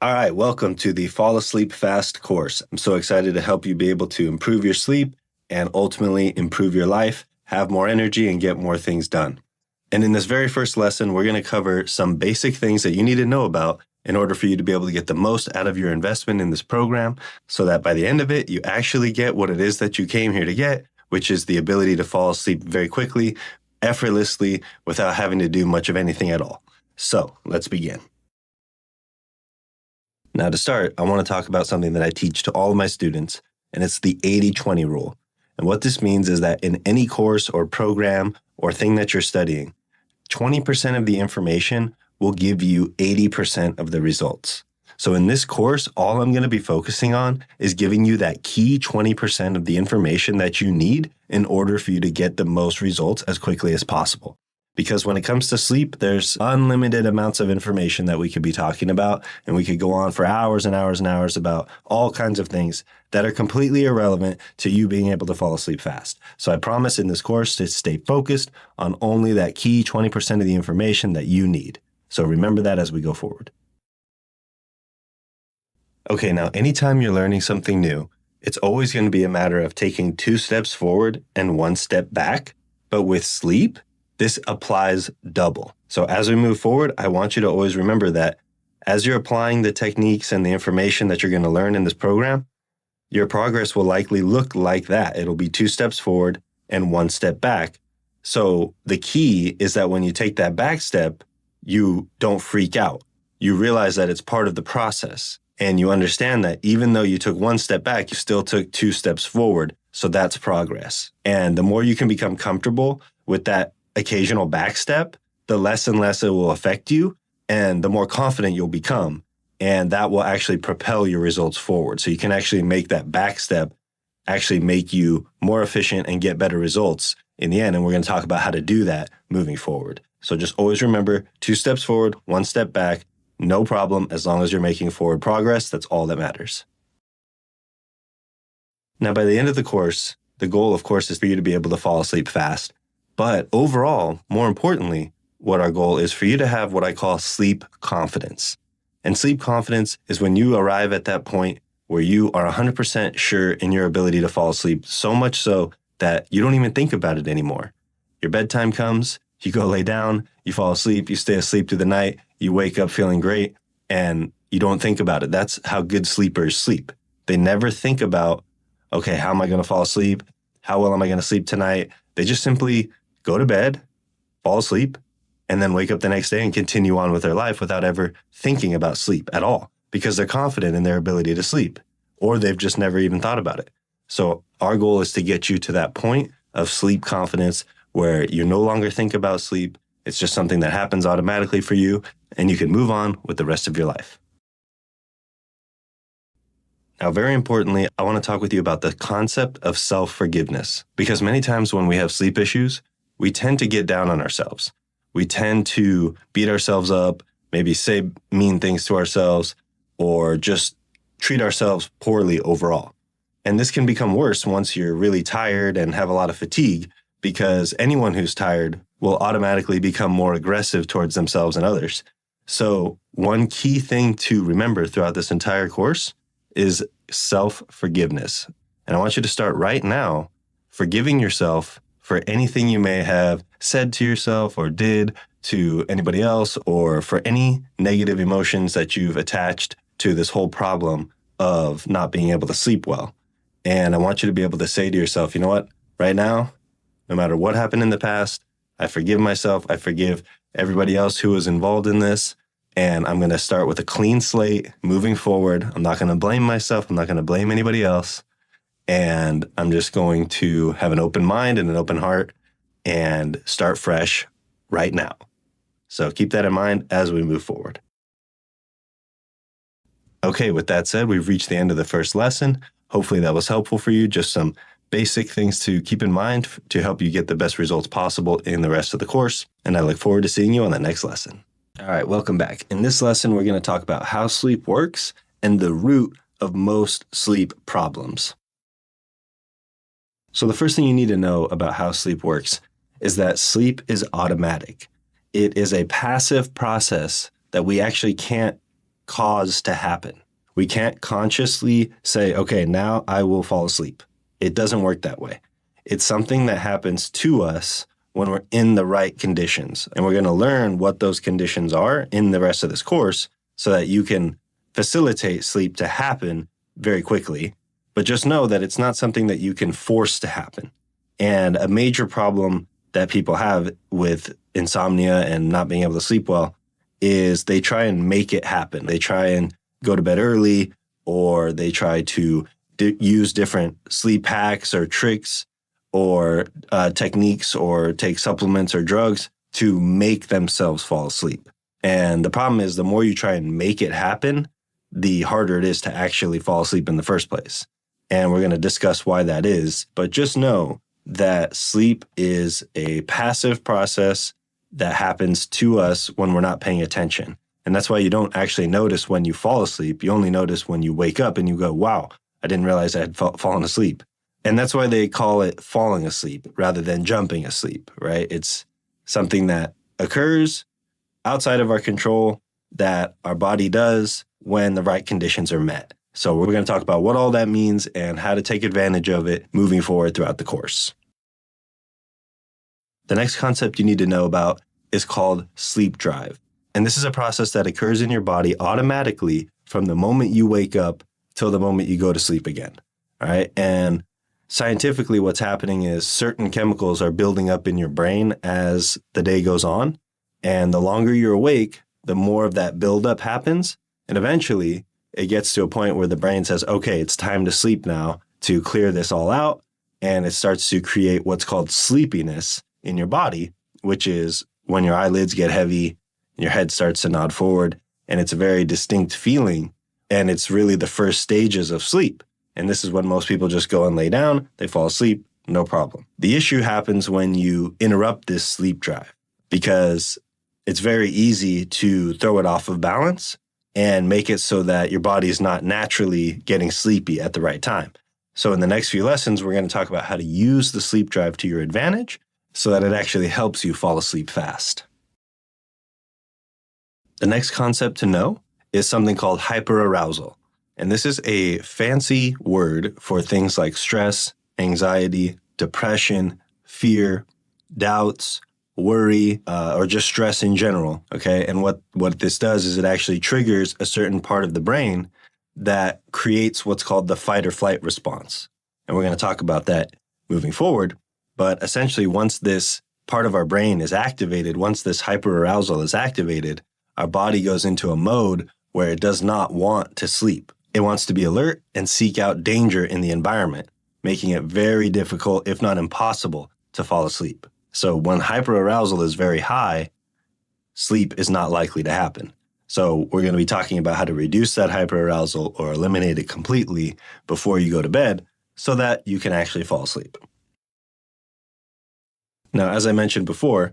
All right, welcome to the Fall Asleep Fast course. I'm so excited to help you be able to improve your sleep and ultimately improve your life, have more energy, and get more things done. And in this very first lesson, we're going to cover some basic things that you need to know about in order for you to be able to get the most out of your investment in this program so that by the end of it, you actually get what it is that you came here to get, which is the ability to fall asleep very quickly, effortlessly, without having to do much of anything at all. So let's begin. Now, to start, I want to talk about something that I teach to all of my students, and it's the 80-20 rule. And what this means is that in any course or program or thing that you're studying, 20% of the information will give you 80% of the results. So in this course, all I'm going to be focusing on is giving you that key 20% of the information that you need in order for you to get the most results as quickly as possible. Because when it comes to sleep, there's unlimited amounts of information that we could be talking about, and we could go on for hours and hours and hours about all kinds of things that are completely irrelevant to you being able to fall asleep fast. So I promise in this course to stay focused on only that key 20% of the information that you need. So remember that as we go forward. Okay, now anytime you're learning something new, it's always going to be a matter of taking 2 steps forward and 1 step back. But with sleep, this applies double. So as we move forward, I want you to always remember that as you're applying the techniques and the information that you're going to learn in this program, your progress will likely look like that. It'll be 2 steps forward and 1 step back. So the key is that when you take that back step, you don't freak out. You realize that it's part of the process. And you understand that even though you took 1 step back, you still took 2 steps forward. So that's progress. And the more you can become comfortable with that occasional back step, the less and less it will affect you, and the more confident you'll become. And that will actually propel your results forward. So you can actually make that back step actually make you more efficient and get better results in the end. And we're going to talk about how to do that moving forward. So just always remember 2 steps forward, 1 step back, no problem. As long as you're making forward progress, that's all that matters. Now, by the end of the course, the goal, of course, is for you to be able to fall asleep fast. But overall, more importantly, what our goal is for you to have what I call sleep confidence. And sleep confidence is when you arrive at that point where you are 100% sure in your ability to fall asleep, so much so that you don't even think about it anymore. Your bedtime comes, you go lay down, you fall asleep, you stay asleep through the night, you wake up feeling great, and you don't think about it. That's how good sleepers sleep. They never think about, okay, how am I going to fall asleep? How well am I going to sleep tonight? They just simply go to bed, fall asleep, and then wake up the next day and continue on with their life without ever thinking about sleep at all because they're confident in their ability to sleep, or they've just never even thought about it. So our goal is to get you to that point of sleep confidence where you no longer think about sleep. It's just something that happens automatically for you, and you can move on with the rest of your life. Now, very importantly, I want to talk with you about the concept of self-forgiveness, because many times when we have sleep issues, we tend to get down on ourselves. We tend to beat ourselves up, maybe say mean things to ourselves, or just treat ourselves poorly overall. And this can become worse once you're really tired and have a lot of fatigue, because anyone who's tired will automatically become more aggressive towards themselves and others. So one key thing to remember throughout this entire course is self-forgiveness. And I want you to start right now forgiving yourself for anything you may have said to yourself or did to anybody else, or for any negative emotions that you've attached to this whole problem of not being able to sleep well. And I want you to be able to say to yourself, you know what, right now, no matter what happened in the past, I forgive myself, I forgive everybody else who was involved in this, and I'm going to start with a clean slate moving forward. I'm not going to blame myself, I'm not going to blame anybody else. And I'm just going to have an open mind and an open heart and start fresh right now. So keep that in mind as we move forward. Okay, with that said, we've reached the end of the first lesson. Hopefully that was helpful for you. Just some basic things to keep in mind to help you get the best results possible in the rest of the course. And I look forward to seeing you on the next lesson. All right, welcome back. In this lesson, we're going to talk about how sleep works and the root of most sleep problems. So the first thing you need to know about how sleep works is that sleep is automatic. It is a passive process that we actually can't cause to happen. We can't consciously say, okay, now I will fall asleep. It doesn't work that way. It's something that happens to us when we're in the right conditions. And we're going to learn what those conditions are in the rest of this course so that you can facilitate sleep to happen very quickly. But just know that it's not something that you can force to happen. And a major problem that people have with insomnia and not being able to sleep well is they try and make it happen. They try and go to bed early, or they try to use different sleep hacks or tricks or techniques or take supplements or drugs to make themselves fall asleep. And the problem is the more you try and make it happen, the harder it is to actually fall asleep in the first place. And we're going to discuss why that is. But just know that sleep is a passive process that happens to us when we're not paying attention. And that's why you don't actually notice when you fall asleep. You only notice when you wake up and you go, wow, I didn't realize I had fallen asleep. And that's why they call it falling asleep rather than jumping asleep, right? It's something that occurs outside of our control that our body does when the right conditions are met. So we're going to talk about what all that means and how to take advantage of it moving forward throughout the course. The next concept you need to know about is called sleep drive. And this is a process that occurs in your body automatically from the moment you wake up till the moment you go to sleep again. All right. And scientifically, what's happening is certain chemicals are building up in your brain as the day goes on. And the longer you're awake, the more of that buildup happens. And eventually, it gets to a point where the brain says, okay, it's time to sleep now to clear this all out. And it starts to create what's called sleepiness in your body, which is when your eyelids get heavy, your head starts to nod forward. And it's a very distinct feeling. And it's really the first stages of sleep. And this is when most people just go and lay down, they fall asleep, no problem. The issue happens when you interrupt this sleep drive because it's very easy to throw it off of balance and make it so that your body is not naturally getting sleepy at the right time. So in the next few lessons, we're going to talk about how to use the sleep drive to your advantage so that it actually helps you fall asleep fast. The next concept to know is something called hyperarousal. And this is a fancy word for things like stress, anxiety, depression, fear, doubts, worry, or just stress in general, okay? And what this does is it actually triggers a certain part of the brain that creates what's called the fight or flight response. And we're going to talk about that moving forward. But essentially, once this part of our brain is activated, once this hyperarousal is activated, our body goes into a mode where it does not want to sleep. It wants to be alert and seek out danger in the environment, making it very difficult, if not impossible, to fall asleep. So when hyperarousal is very high, sleep is not likely to happen. So we're going to be talking about how to reduce that hyperarousal or eliminate it completely before you go to bed so that you can actually fall asleep. Now, as I mentioned before,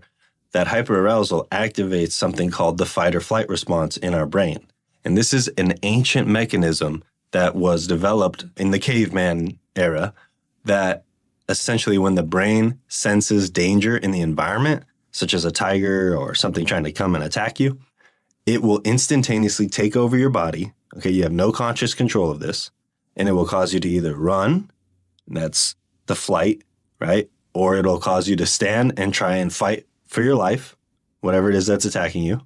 that hyperarousal activates something called the fight or flight response in our brain. And this is an ancient mechanism that was developed in the caveman era that essentially when the brain senses danger in the environment, such as a tiger or something trying to come and attack you, it will instantaneously take over your body. Okay, you have no conscious control of this, and it will cause you to either run, that's the flight, right? Or it'll cause you to stand and try and fight for your life, whatever it is that's attacking you.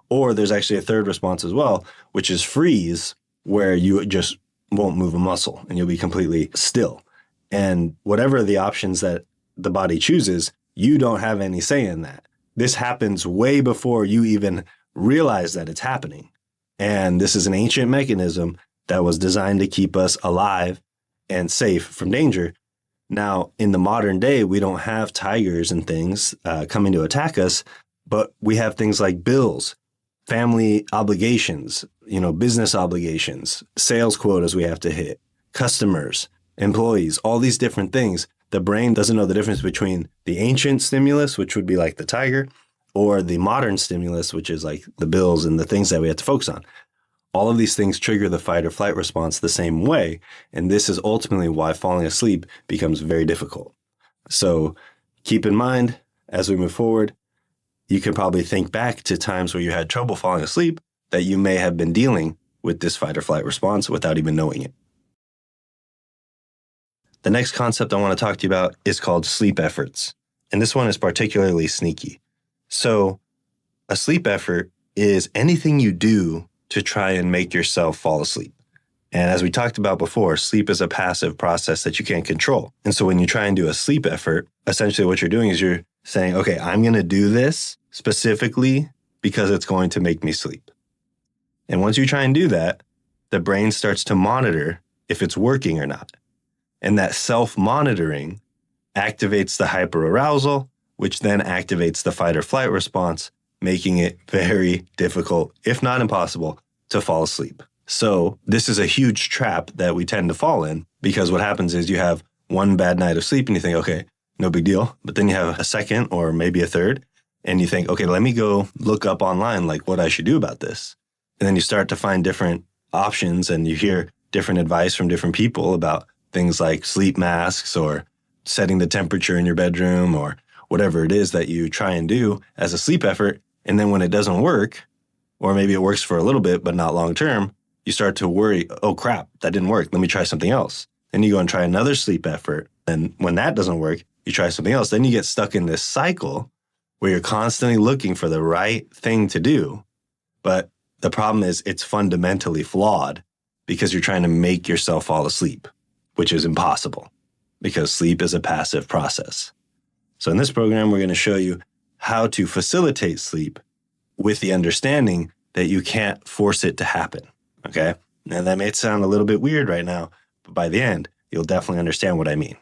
Or there's actually a third response as well, which is freeze, where you just won't move a muscle and you'll be completely still. And whatever the options that the body chooses, you don't have any say in that. This happens way before you even realize that it's happening. And this is an ancient mechanism that was designed to keep us alive and safe from danger. Now, in the modern day, we don't have tigers and things coming to attack us, but we have things like bills, family obligations, business obligations, sales quotas we have to hit, customers, employees, all these different things. The brain doesn't know the difference between the ancient stimulus, which would be like the tiger, or the modern stimulus, which is like the bills and the things that we have to focus on. All of these things trigger the fight or flight response the same way. And this is ultimately why falling asleep becomes very difficult. So keep in mind, as we move forward, you can probably think back to times where you had trouble falling asleep that you may have been dealing with this fight or flight response without even knowing it. The next concept I want to talk to you about is called sleep efforts. And this one is particularly sneaky. So a sleep effort is anything you do to try and make yourself fall asleep. And as we talked about before, sleep is a passive process that you can't control. And so when you try and do a sleep effort, essentially what you're doing is you're saying, okay, I'm going to do this specifically because it's going to make me sleep. And once you try and do that, the brain starts to monitor if it's working or not. And that self-monitoring activates the hyperarousal, which then activates the fight or flight response, making it very difficult, if not impossible, to fall asleep. So this is a huge trap that we tend to fall in, because what happens is you have one bad night of sleep and you think, okay, no big deal. But then you have a second or maybe a third, and you think, okay, let me go look up online like what I should do about this. And then you start to find different options and you hear different advice from different people about things like sleep masks or setting the temperature in your bedroom or whatever it is that you try and do as a sleep effort. And then when it doesn't work, or maybe it works for a little bit but not long term, you start to worry, oh crap, that didn't work. Let me try something else. Then you go and try another sleep effort. And when that doesn't work, you try something else. Then you get stuck in this cycle where you're constantly looking for the right thing to do. But the problem is it's fundamentally flawed because you're trying to make yourself fall asleep, which is impossible because sleep is a passive process. So in this program, we're going to show you how to facilitate sleep with the understanding that you can't force it to happen. Okay? And that may sound a little bit weird right now, but by the end, you'll definitely understand what I mean.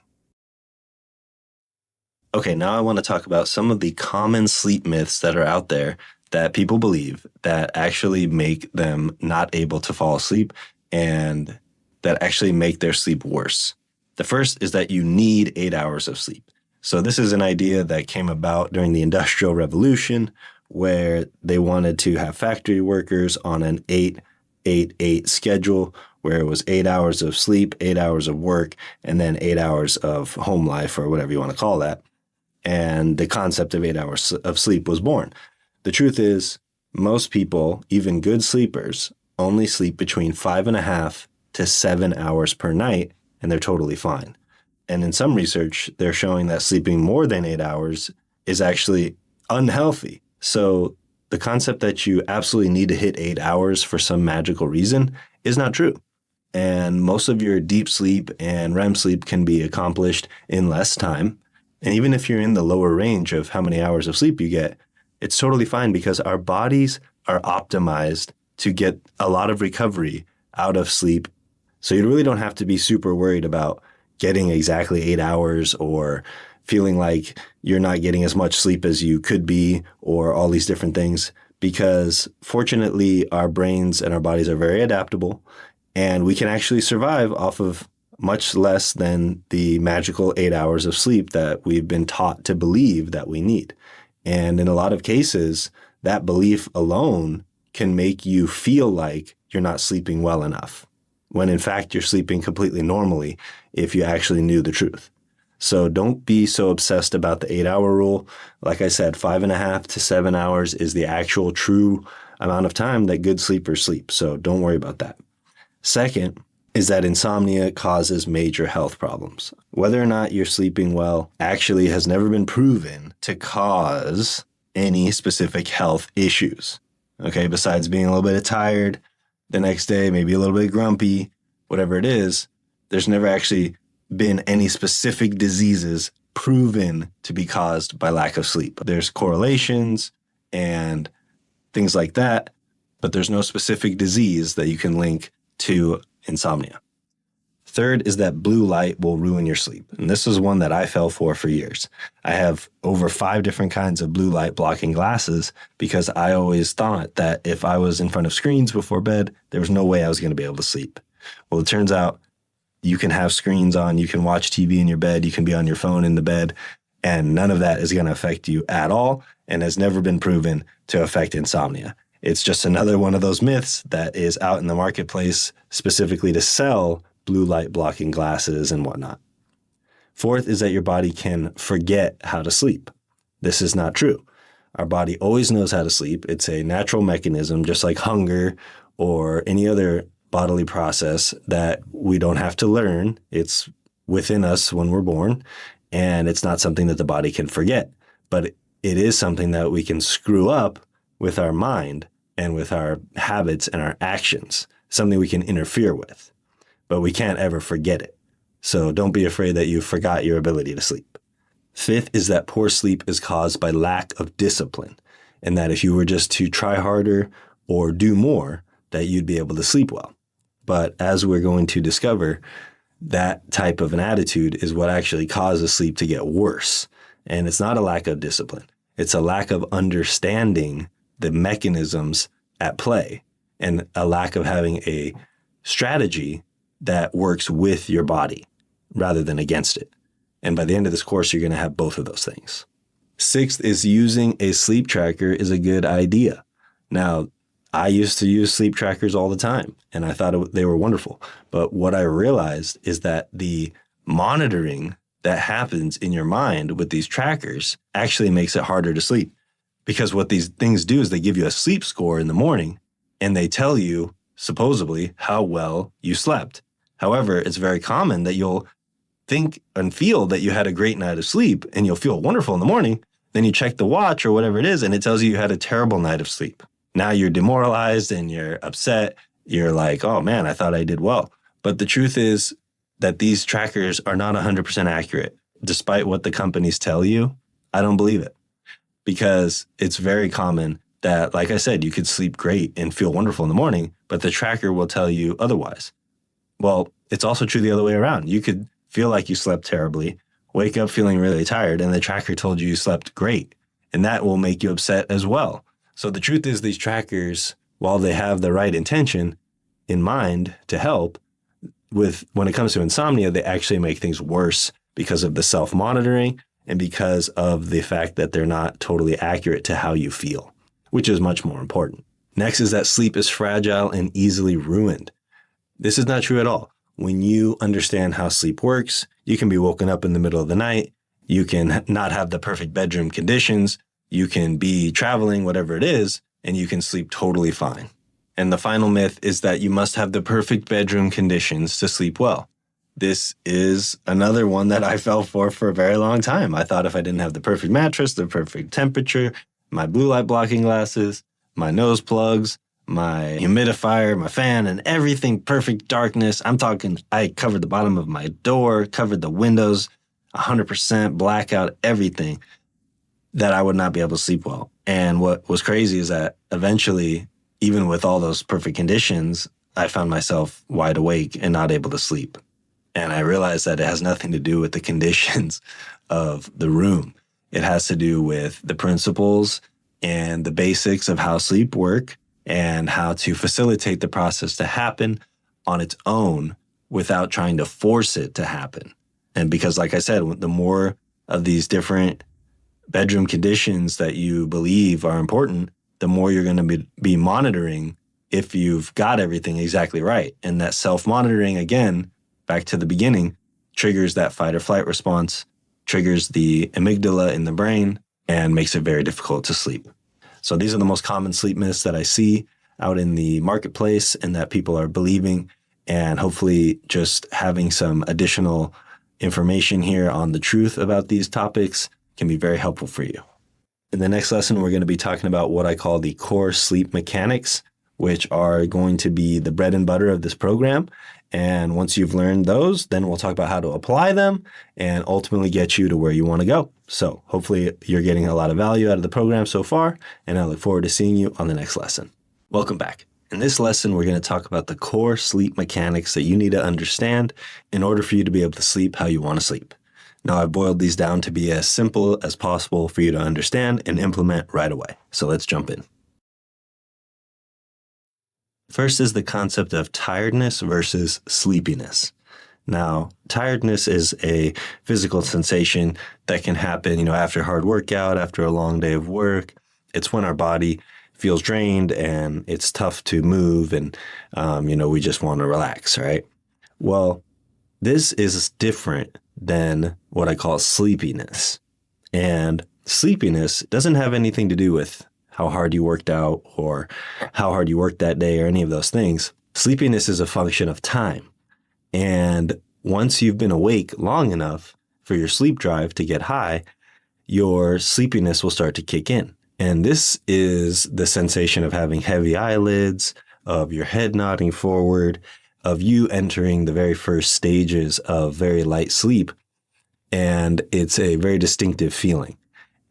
Okay, now I want to talk about some of the common sleep myths that are out there that people believe that actually make them not able to fall asleep and that actually make their sleep worse. The first is that you need 8 hours of sleep. So this is an idea that came about during the Industrial Revolution, where they wanted to have factory workers on an 8-8-8 schedule, where it was 8 hours of sleep, 8 hours of work, and then 8 hours of home life, or whatever you want to call that. And the concept of 8 hours of sleep was born. The truth is, most people, even good sleepers, only sleep between 5.5 to 7 hours per night, and they're totally fine. And in some research, they're showing that sleeping more than 8 hours is actually unhealthy. So the concept that you absolutely need to hit 8 hours for some magical reason is not true. And most of your deep sleep and REM sleep can be accomplished in less time. And even if you're in the lower range of how many hours of sleep you get, it's totally fine because our bodies are optimized to get a lot of recovery out of sleep. So you really don't have to be super worried about getting exactly 8 hours or feeling like you're not getting as much sleep as you could be or all these different things, because fortunately our brains and our bodies are very adaptable and we can actually survive off of much less than the magical 8 hours of sleep that we've been taught to believe that we need. And in a lot of cases, that belief alone can make you feel like you're not sleeping well enough, when in fact you're sleeping completely normally if you actually knew the truth. So don't be so obsessed about the 8-hour rule. Like I said, 5.5 to 7 hours is the actual true amount of time that good sleepers sleep. So don't worry about that. Second is that insomnia causes major health problems. Whether or not you're sleeping well actually has never been proven to cause any specific health issues. Okay, besides being a little bit tired the next day, maybe a little bit grumpy, whatever it is, there's never actually been any specific diseases proven to be caused by lack of sleep. There's correlations and things like that, but there's no specific disease that you can link to insomnia. Third is that blue light will ruin your sleep. And this is one that I fell for years. I have over 5 different kinds of blue light blocking glasses because I always thought that if I was in front of screens before bed, there was no way I was going to be able to sleep. Well, it turns out you can have screens on, you can watch TV in your bed, you can be on your phone in the bed, and none of that is going to affect you at all and has never been proven to affect insomnia. It's just another one of those myths that is out in the marketplace specifically to sell blue light blocking glasses and whatnot. Fourth is that your body can forget how to sleep. This is not true. Our body always knows how to sleep. It's a natural mechanism, just like hunger or any other bodily process that we don't have to learn. It's within us when we're born, and it's not something that the body can forget. But it is something that we can screw up with our mind and with our habits and our actions, something we can interfere with, but we can't ever forget it. So don't be afraid that you forgot your ability to sleep. Fifth is that poor sleep is caused by lack of discipline, and that if you were just to try harder or do more, that you'd be able to sleep well. But as we're going to discover, that type of an attitude is what actually causes sleep to get worse. And it's not a lack of discipline. It's a lack of understanding the mechanisms at play and a lack of having a strategy that works with your body rather than against it. And by the end of this course, you're going to have both of those things. Sixth is using a sleep tracker is a good idea. Now, I used to use sleep trackers all the time, and I thought they were wonderful. But what I realized is that the monitoring that happens in your mind with these trackers actually makes it harder to sleep. Because what these things do is they give you a sleep score in the morning, and they tell you, supposedly, how well you slept. However, it's very common that you'll think and feel that you had a great night of sleep, and you'll feel wonderful in the morning. Then you check the watch or whatever it is, and it tells you had a terrible night of sleep. Now you're demoralized and you're upset. You're like, oh man, I thought I did well. But the truth is that these trackers are not 100% accurate. Despite what the companies tell you, I don't believe it. Because it's very common that, like I said, you could sleep great and feel wonderful in the morning, but the tracker will tell you otherwise. Well, it's also true the other way around. You could feel like you slept terribly, wake up feeling really tired, and the tracker told you slept great. And that will make you upset as well. So the truth is these trackers, while they have the right intention in mind to help, when it comes to insomnia, they actually make things worse because of the self-monitoring and because of the fact that they're not totally accurate to how you feel, which is much more important. Next is that sleep is fragile and easily ruined. This is not true at all. When you understand how sleep works, you can be woken up in the middle of the night. You can not have the perfect bedroom conditions. You can be traveling, whatever it is, and you can sleep totally fine. And the final myth is that you must have the perfect bedroom conditions to sleep well. This is another one that I fell for a very long time. I thought if I didn't have the perfect mattress, the perfect temperature, my blue light blocking glasses, my nose plugs, my humidifier, my fan, and everything perfect darkness. I'm talking, I covered the bottom of my door, covered the windows, 100% blackout, everything, that I would not be able to sleep well. And what was crazy is that eventually, even with all those perfect conditions, I found myself wide awake and not able to sleep. And I realized that it has nothing to do with the conditions of the room. It has to do with the principles and the basics of how sleep work and how to facilitate the process to happen on its own without trying to force it to happen. And because, like I said, the more of these different bedroom conditions that you believe are important, the more you're going to be monitoring if you've got everything exactly right. And that self-monitoring, again, back to the beginning, triggers that fight or flight response, triggers the amygdala in the brain, and makes it very difficult to sleep. So these are the most common sleep myths that I see out in the marketplace and that people are believing. And hopefully just having some additional information here on the truth about these topics can be very helpful for you. In the next lesson, we're going to be talking about what I call the core sleep mechanics, which are going to be the bread and butter of this program. And once you've learned those, then we'll talk about how to apply them and ultimately get you to where you want to go. So hopefully you're getting a lot of value out of the program so far, and I look forward to seeing you on the next lesson. Welcome back. In this lesson, we're going to talk about the core sleep mechanics that you need to understand in order for you to be able to sleep how you want to sleep. Now, I've boiled these down to be as simple as possible for you to understand and implement right away. So let's jump in. First is the concept of tiredness versus sleepiness. Now, tiredness is a physical sensation that can happen, after a hard workout, after a long day of work. It's when our body feels drained and it's tough to move and, we just want to relax, right? Well, this is different than what I call sleepiness. And sleepiness doesn't have anything to do with how hard you worked out or how hard you worked that day or any of those things. Sleepiness is a function of time. And once you've been awake long enough for your sleep drive to get high, your sleepiness will start to kick in. And this is the sensation of having heavy eyelids, of your head nodding forward, of you entering the very first stages of very light sleep. And it's a very distinctive feeling.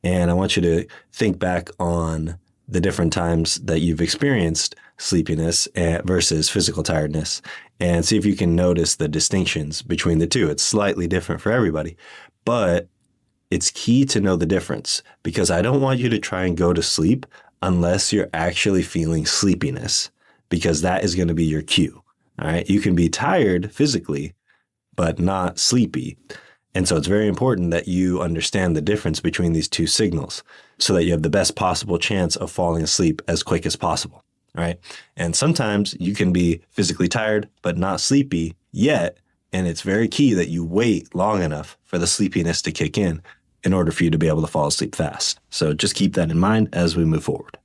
And I want you to think back on the different times that you've experienced sleepiness versus physical tiredness and see if you can notice the distinctions between the two. It's slightly different for everybody, but it's key to know the difference because I don't want you to try and go to sleep unless you're actually feeling sleepiness, because that is going to be your cue. All right. You can be tired physically, but not sleepy. And so it's very important that you understand the difference between these two signals so that you have the best possible chance of falling asleep as quick as possible. All right. And sometimes you can be physically tired, but not sleepy yet. And it's very key that you wait long enough for the sleepiness to kick in order for you to be able to fall asleep fast. So just keep that in mind as we move forward.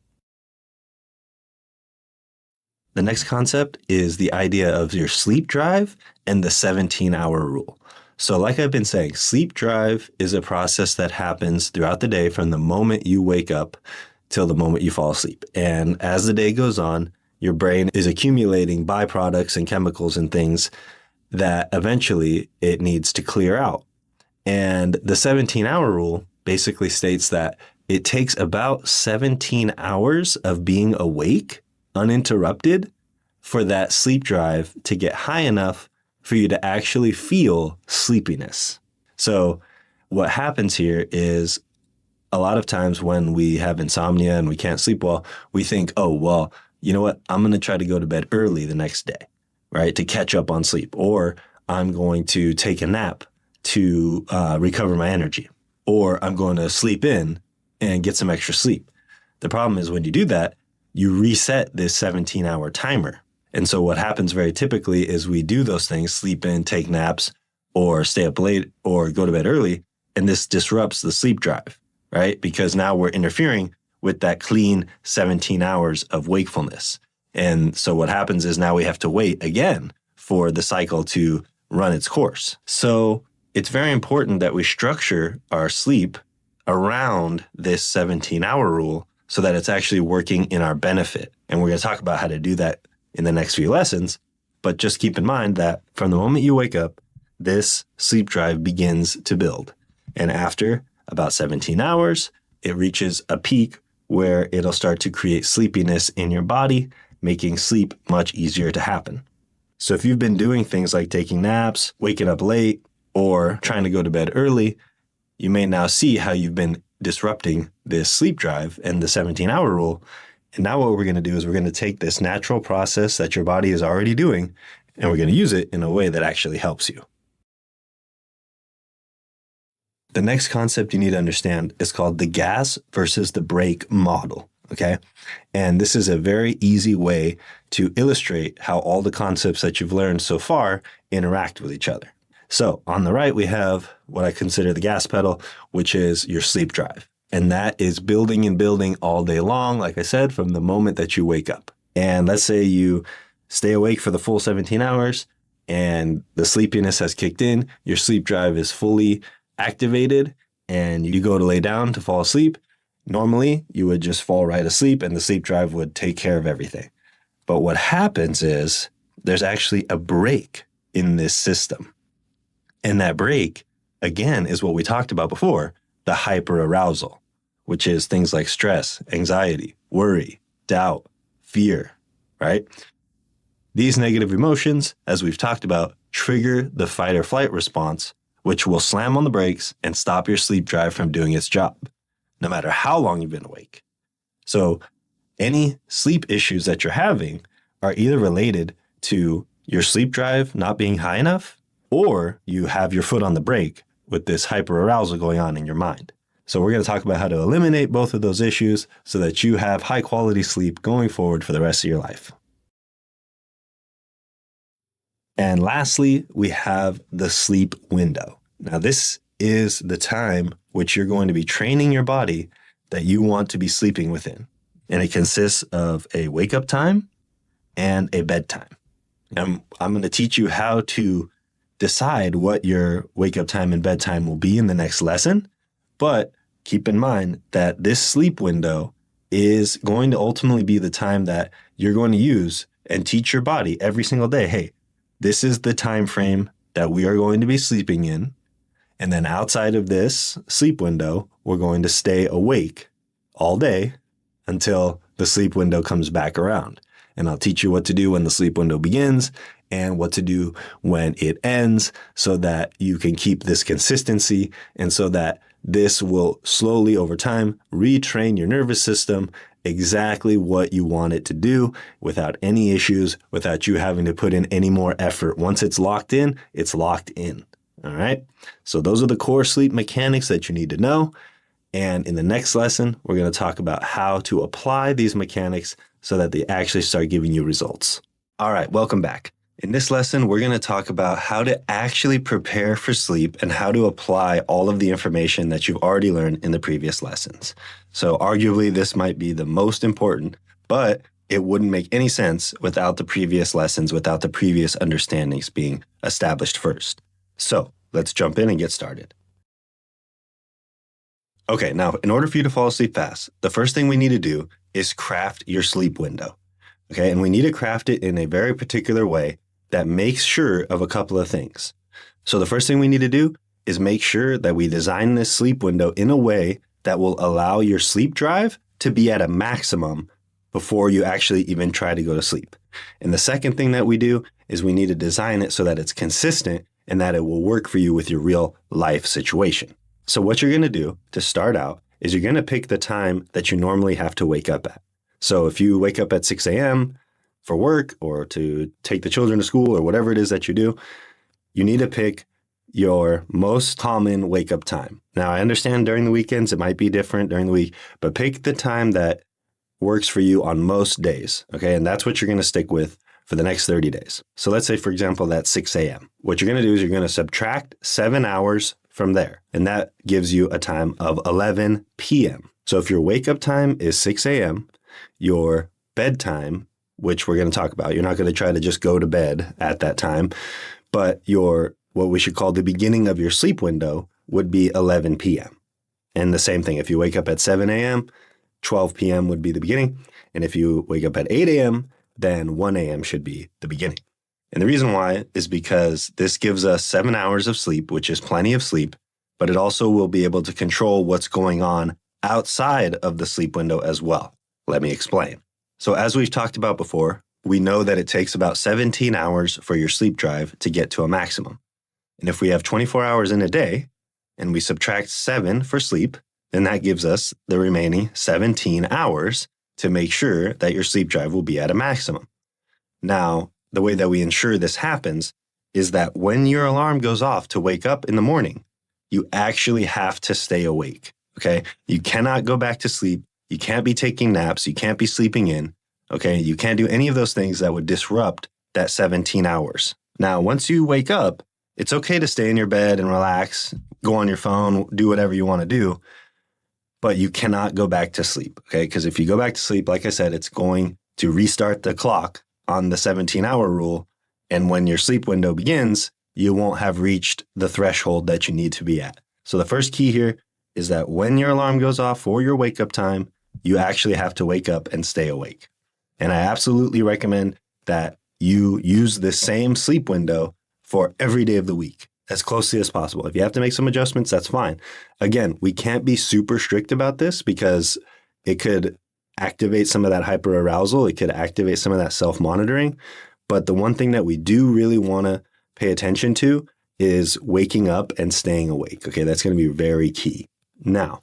The next concept is the idea of your sleep drive and the 17-hour rule. So like I've been saying, sleep drive is a process that happens throughout the day from the moment you wake up till the moment you fall asleep. And as the day goes on, your brain is accumulating byproducts and chemicals and things that eventually it needs to clear out. And the 17-hour rule basically states that it takes about 17 hours of being awake, uninterrupted, for that sleep drive to get high enough for you to actually feel sleepiness. So what happens here is a lot of times when we have insomnia and we can't sleep well, we think, oh, well, you know what? I'm going to try to go to bed early the next day, right? To catch up on sleep. Or I'm going to take a nap to recover my energy. Or I'm going to sleep in and get some extra sleep. The problem is when you do that, you reset this 17-hour timer. And so what happens very typically is we do those things, sleep in, take naps, or stay up late, or go to bed early, and this disrupts the sleep drive, right? Because now we're interfering with that clean 17 hours of wakefulness. And so what happens is now we have to wait again for the cycle to run its course. So it's very important that we structure our sleep around this 17-hour rule so that it's actually working in our benefit. And we're going to talk about how to do that in the next few lessons. But just keep in mind that from the moment you wake up, this sleep drive begins to build. And after about 17 hours, it reaches a peak where it'll start to create sleepiness in your body, making sleep much easier to happen. So if you've been doing things like taking naps, waking up late, or trying to go to bed early, you may now see how you've been disrupting this sleep drive and the 17-hour rule. And now what we're going to do is we're going to take this natural process that your body is already doing, and we're going to use it in a way that actually helps you. The next concept you need to understand is called the gas versus the brake model, okay? And this is a very easy way to illustrate how all the concepts that you've learned so far interact with each other. So on the right, we have what I consider the gas pedal, which is your sleep drive. And that is building and building all day long, like I said, from the moment that you wake up. And let's say you stay awake for the full 17 hours and the sleepiness has kicked in, your sleep drive is fully activated, and you go to lay down to fall asleep. Normally, you would just fall right asleep and the sleep drive would take care of everything. But what happens is there's actually a break in this system. And that break, again, is what we talked about before, the hyperarousal, which is things like stress, anxiety, worry, doubt, fear, right? These negative emotions, as we've talked about, trigger the fight or flight response, which will slam on the brakes and stop your sleep drive from doing its job, no matter how long you've been awake. So any sleep issues that you're having are either related to your sleep drive not being high enough, or you have your foot on the brake with this hyperarousal going on in your mind. So we're going to talk about how to eliminate both of those issues so that you have high quality sleep going forward for the rest of your life. And lastly, we have the sleep window. Now, this is the time which you're going to be training your body that you want to be sleeping within. And it consists of a wake up time and a bedtime. And I'm going to teach you how to decide what your wake up time and bedtime will be in the next lesson. But keep in mind that this sleep window is going to ultimately be the time that you're going to use and teach your body every single day. Hey, this is the time frame that we are going to be sleeping in. And then outside of this sleep window, we're going to stay awake all day until the sleep window comes back around. And I'll teach you what to do when the sleep window begins and what to do when it ends so that you can keep this consistency and so that this will slowly over time retrain your nervous system exactly what you want it to do without any issues, without you having to put in any more effort. Once it's locked in, it's locked in. All right. So those are the core sleep mechanics that you need to know. And in the next lesson, we're going to talk about how to apply these mechanics so that they actually start giving you results. All right, welcome back. In this lesson, we're going to talk about how to actually prepare for sleep and how to apply all of the information that you've already learned in the previous lessons. So arguably, this might be the most important, but it wouldn't make any sense without the previous lessons, without the previous understandings being established first. So let's jump in and get started. Okay, now, in order for you to fall asleep fast, the first thing we need to do is craft your sleep window. Okay, and we need to craft it in a very particular way that makes sure of a couple of things. So the first thing we need to do is make sure that we design this sleep window in a way that will allow your sleep drive to be at a maximum before you actually even try to go to sleep. And the second thing that we do is we need to design it so that it's consistent and that it will work for you with your real life situation. So what you're going to do to start out is you're going to pick the time that you normally have to wake up at. So if you wake up at 6 a.m. for work or to take the children to school or whatever it is that you do, you need to pick your most common wake up time. Now, I understand during the weekends, it might be different during the week, but pick the time that works for you on most days. Okay. And that's what you're going to stick with for the next 30 days. So let's say, for example, that's 6 a.m. What you're going to do is you're going to subtract 7 hours from there. And that gives you a time of 11 p.m. So if your wake up time is 6 a.m., your bedtime, which we're going to talk about, you're not going to try to just go to bed at that time, but your, what we should call the beginning of your sleep window would be 11 p.m. And the same thing, if you wake up at 7 a.m., 12 p.m. would be the beginning. And if you wake up at 8 a.m., then 1 a.m. should be the beginning. And the reason why is because this gives us 7 hours of sleep, which is plenty of sleep, but it also will be able to control what's going on outside of the sleep window as well. Let me explain. So as we've talked about before, we know that it takes about 17 hours for your sleep drive to get to a maximum. And if we have 24 hours in a day and we subtract 7 for sleep, then that gives us the remaining 17 hours to make sure that your sleep drive will be at a maximum. Now, the way that we ensure this happens is that when your alarm goes off to wake up in the morning, you actually have to stay awake, okay? You cannot go back to sleep. You can't be taking naps. You can't be sleeping in, okay? You can't do any of those things that would disrupt that 17 hours. Now, once you wake up, it's okay to stay in your bed and relax, go on your phone, do whatever you want to do, but you cannot go back to sleep, okay? Because if you go back to sleep, like I said, it's going to restart the clock on the 17-hour rule. And when your sleep window begins, you won't have reached the threshold that you need to be at. So the first key here is that when your alarm goes off for your wake up time, you actually have to wake up and stay awake. And I absolutely recommend that you use the same sleep window for every day of the week as closely as possible. If you have to make some adjustments, that's fine. Again, we can't be super strict about this because it could activate some of that hyperarousal. It could activate some of that self-monitoring. But the one thing that we do really want to pay attention to is waking up and staying awake. Okay, that's going to be very key. Now,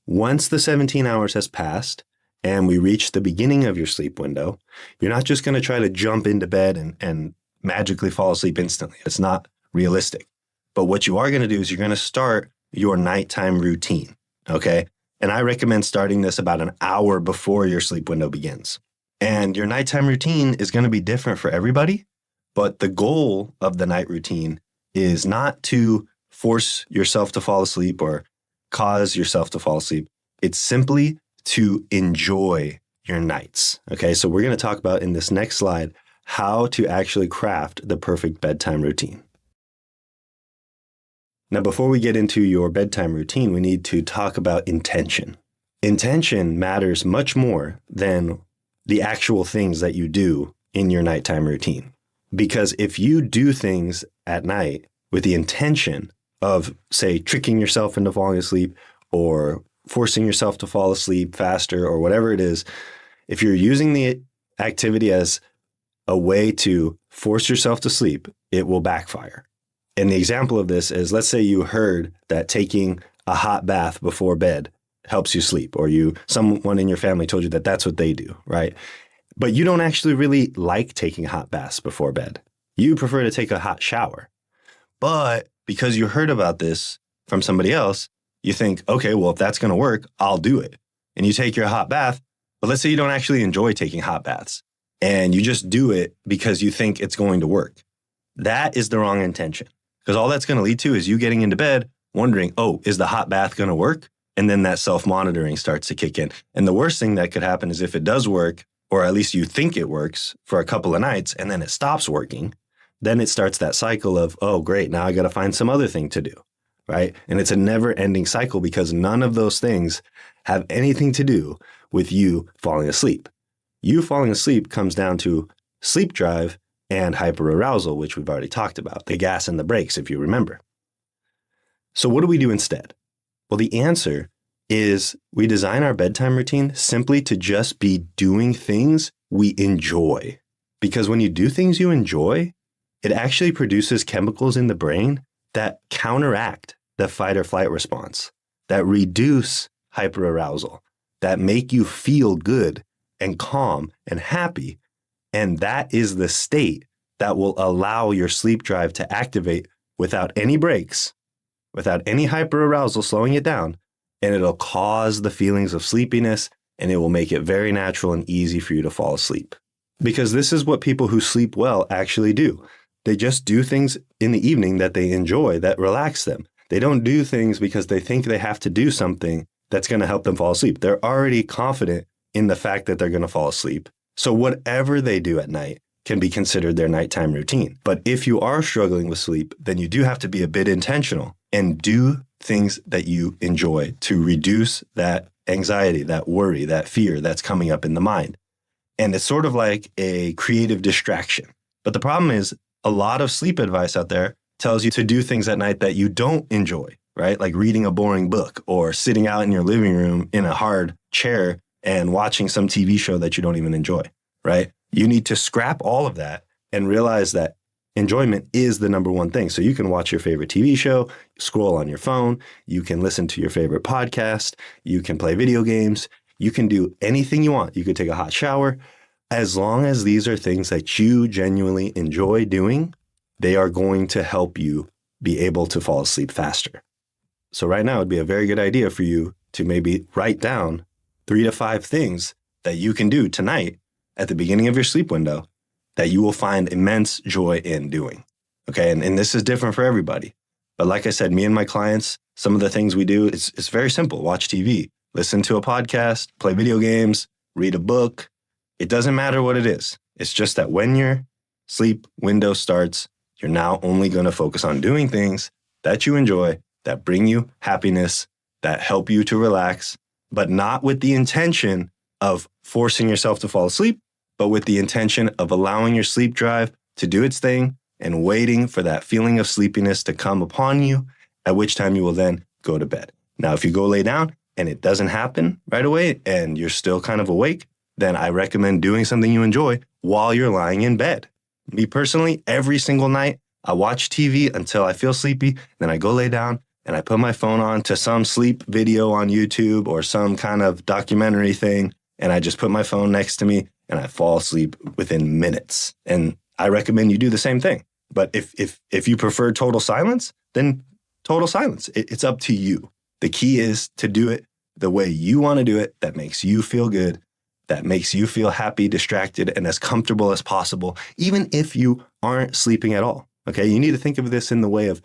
once the 17 hours has passed and we reach the beginning of your sleep window, you're not just going to try to jump into bed and magically fall asleep instantly. It's not realistic. But what you are going to do is you're going to start your nighttime routine, okay? And I recommend starting this about an hour before your sleep window begins. And your nighttime routine is going to be different for everybody, but the goal of the night routine is not to force yourself to fall asleep or cause yourself to fall asleep. It's simply to enjoy your nights. Okay, so we're going to talk about in this next slide how to actually craft the perfect bedtime routine. Now, before we get into your bedtime routine, we need to talk about intention. Intention matters much more than the actual things that you do in your nighttime routine. Because if you do things at night with the intention of, say, tricking yourself into falling asleep or forcing yourself to fall asleep faster or whatever it is, if you're using the activity as a way to force yourself to sleep, it will backfire. And the example of this is, let's say you heard that taking a hot bath before bed helps you sleep, or someone in your family told you that that's what they do, right? But you don't actually really like taking hot baths before bed. You prefer to take a hot shower. But because you heard about this from somebody else, you think, okay, well, if that's going to work, I'll do it. And you take your hot bath, but let's say you don't actually enjoy taking hot baths and you just do it because you think it's going to work. That is the wrong intention, because all that's going to lead to is you getting into bed wondering, oh, is the hot bath going to work? And then that self-monitoring starts to kick in. And the worst thing that could happen is if it does work, or at least you think it works for a couple of nights and then it stops working, then it starts that cycle of, oh, great, now I got to find some other thing to do, right? And it's a never-ending cycle because none of those things have anything to do with you falling asleep. You falling asleep comes down to sleep drive and hyperarousal, which we've already talked about, the gas and the brakes, if you remember. So what do we do instead? Well, the answer is we design our bedtime routine simply to just be doing things we enjoy. Because when you do things you enjoy, it actually produces chemicals in the brain that counteract the fight or flight response, that reduce hyperarousal, that make you feel good and calm and happy. And that is the state that will allow your sleep drive to activate without any breaks, without any hyperarousal slowing it down, and it'll cause the feelings of sleepiness, and it will make it very natural and easy for you to fall asleep. Because this is what people who sleep well actually do. They just do things in the evening that they enjoy, that relax them. They don't do things because they think they have to do something that's going to help them fall asleep. They're already confident in the fact that they're going to fall asleep. So whatever they do at night can be considered their nighttime routine. But if you are struggling with sleep, then you do have to be a bit intentional and do things that you enjoy to reduce that anxiety, that worry, that fear that's coming up in the mind. And it's sort of like a creative distraction. But the problem is a lot of sleep advice out there tells you to do things at night that you don't enjoy, right? Like reading a boring book or sitting out in your living room in a hard chair and watching some TV show that you don't even enjoy, right? You need to scrap all of that and realize that enjoyment is the number one thing. So you can watch your favorite TV show, scroll on your phone, you can listen to your favorite podcast, you can play video games, you can do anything you want. You could take a hot shower. As long as these are things that you genuinely enjoy doing, they are going to help you be able to fall asleep faster. So right now, it'd be a very good idea for you to maybe write down 3 to 5 things that you can do tonight at the beginning of your sleep window that you will find immense joy in doing. Okay, and this is different for everybody. But like I said, me and my clients, some of the things we do, it's very simple. Watch TV, listen to a podcast, play video games, read a book. It doesn't matter what it is. It's just that when your sleep window starts, you're now only going to focus on doing things that you enjoy, that bring you happiness, that help you to relax, but not with the intention of forcing yourself to fall asleep, but with the intention of allowing your sleep drive to do its thing and waiting for that feeling of sleepiness to come upon you, at which time you will then go to bed. Now, if you go lay down and it doesn't happen right away and you're still kind of awake, then I recommend doing something you enjoy while you're lying in bed. Me personally, every single night, I watch TV until I feel sleepy, then I go lay down and I put my phone on to some sleep video on YouTube or some kind of documentary thing, and I just put my phone next to me and I fall asleep within minutes. And I recommend you do the same thing. But if you prefer total silence, then total silence. It's up to you. The key is to do it the way you want to do it, that makes you feel good, that makes you feel happy, distracted, and as comfortable as possible, even if you aren't sleeping at all. Okay, you need to think of this in the way of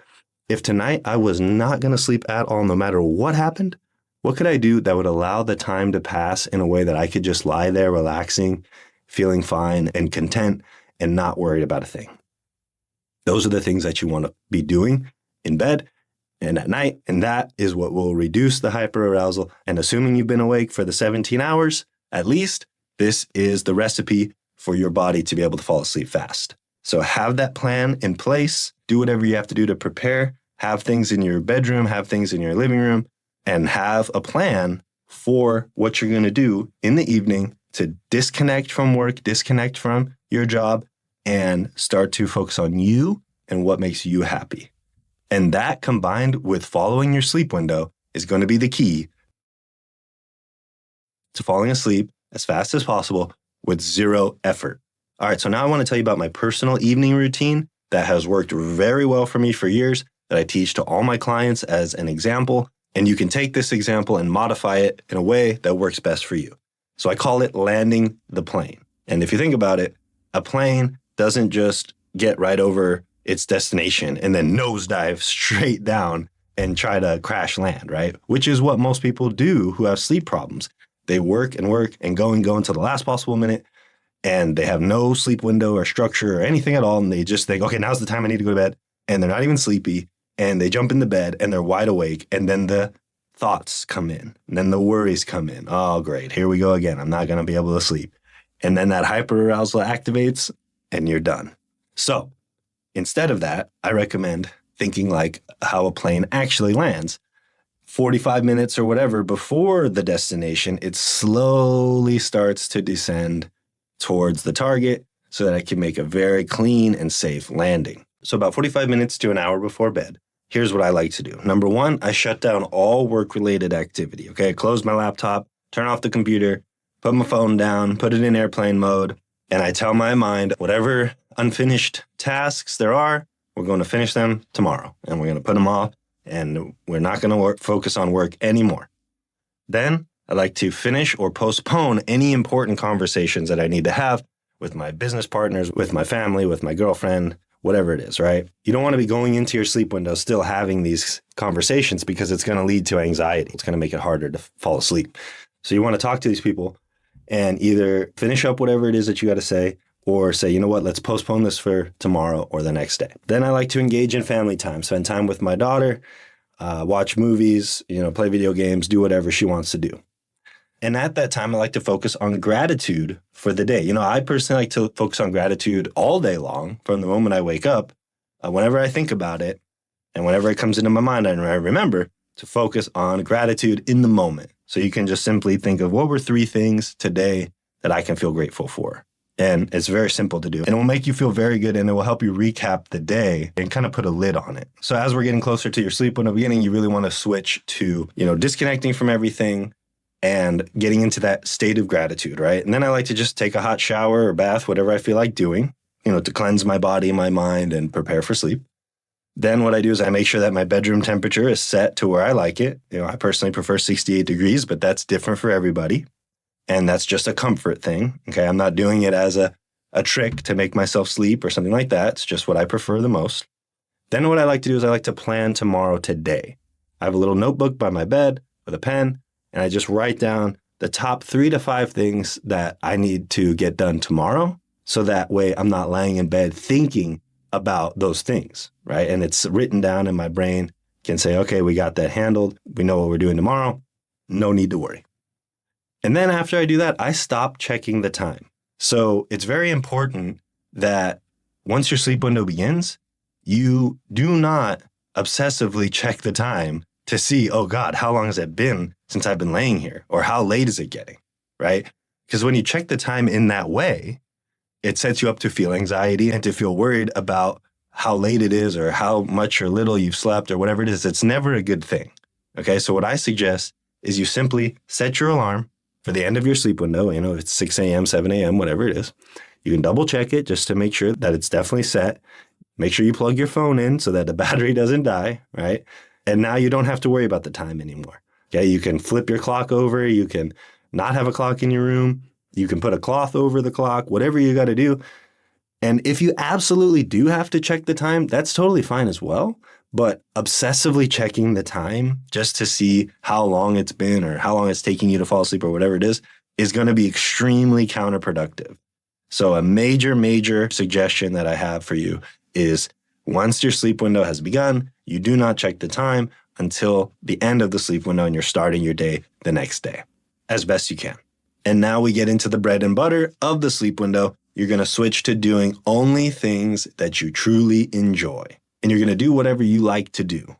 if tonight I was not going to sleep at all, no matter what happened, what could I do that would allow the time to pass in a way that I could just lie there relaxing, feeling fine and content and not worried about a thing? Those are the things that you want to be doing in bed and at night. And that is what will reduce the hyperarousal. And assuming you've been awake for the 17 hours, at least, this is the recipe for your body to be able to fall asleep fast. So have that plan in place, do whatever you have to do to prepare, have things in your bedroom, have things in your living room, and have a plan for what you're going to do in the evening to disconnect from work, disconnect from your job, and start to focus on you and what makes you happy. And that combined with following your sleep window is going to be the key to falling asleep as fast as possible with zero effort. All right, so now I want to tell you about my personal evening routine that has worked very well for me for years, that I teach to all my clients as an example. And you can take this example and modify it in a way that works best for you. So I call it landing the plane. And if you think about it, a plane doesn't just get right over its destination and then nosedive straight down and try to crash land, right? Which is what most people do who have sleep problems. They work and go until the last possible minute, and they have no sleep window or structure or anything at all. And they just think, okay, now's the time I need to go to bed. And they're not even sleepy. And they jump in the bed and they're wide awake. And then the thoughts come in. And then the worries come in. Oh, great. Here we go again. I'm not going to be able to sleep. And then that hyperarousal activates and you're done. So instead of that, I recommend thinking like how a plane actually lands. 45 minutes or whatever before the destination, it slowly starts to descend towards the target so that I can make a very clean and safe landing. So about 45 minutes to an hour before bed, here's what I like to do. Number one, I shut down all work-related activity. Okay, I close my laptop, turn off the computer, put my phone down, put it in airplane mode, and I tell my mind whatever unfinished tasks there are, we're going to finish them tomorrow, and we're going to put them off, and we're not going to focus on work anymore. Then I like to finish or postpone any important conversations that I need to have with my business partners, with my family, with my girlfriend, whatever it is, right? You don't want to be going into your sleep window still having these conversations because it's going to lead to anxiety. It's going to make it harder to fall asleep. So you want to talk to these people and either finish up whatever it is that you got to say or say, you know what, let's postpone this for tomorrow or the next day. Then I like to engage in family time, spend time with my daughter, watch movies, play video games, do whatever she wants to do. And at that time, I like to focus on gratitude for the day. I personally like to focus on gratitude all day long from the moment I wake up. Whenever I think about it and whenever it comes into my mind, I remember to focus on gratitude in the moment. So you can just simply think of what were 3 things today that I can feel grateful for. And it's very simple to do. And it will make you feel very good and it will help you recap the day and kind of put a lid on it. So as we're getting closer to your sleep window beginning, you really want to switch to, disconnecting from everything and getting into that state of gratitude, right? And then I like to just take a hot shower or bath, whatever I feel like doing, to cleanse my body, my mind, and prepare for sleep. Then what I do is I make sure that my bedroom temperature is set to where I like it. I personally prefer 68 degrees, but that's different for everybody. And that's just a comfort thing, okay? I'm not doing it as a trick to make myself sleep or something like that. It's just what I prefer the most. Then what I like to do is I like to plan tomorrow today. I have a little notebook by my bed with a pen, and I just write down the top 3 to 5 things that I need to get done tomorrow. So that way I'm not lying in bed thinking about those things, right? And it's written down in my brain, can say, okay, we got that handled. We know what we're doing tomorrow. No need to worry. And then after I do that, I stop checking the time. So it's very important that once your sleep window begins, you do not obsessively check the time to see, oh God, how long has it been since I've been laying here? Or how late is it getting, right? Because when you check the time in that way, it sets you up to feel anxiety and to feel worried about how late it is or how much or little you've slept or whatever it is. It's never a good thing, okay? So what I suggest is you simply set your alarm for the end of your sleep window. If it's 6 a.m., 7 a.m., whatever it is. You can double check it just to make sure that it's definitely set. Make sure you plug your phone in so that the battery doesn't die, right? And now you don't have to worry about the time anymore. Okay, you can flip your clock over. You can not have a clock in your room. You can put a cloth over the clock, whatever you got to do. And if you absolutely do have to check the time, that's totally fine as well. But obsessively checking the time just to see how long it's been or how long it's taking you to fall asleep or whatever it is going to be extremely counterproductive. So a major suggestion that I have for you is once your sleep window has begun, you do not check the time until the end of the sleep window and you're starting your day the next day as best you can. And now we get into the bread and butter of the sleep window. You're going to switch to doing only things that you truly enjoy. And you're going to do whatever you like to do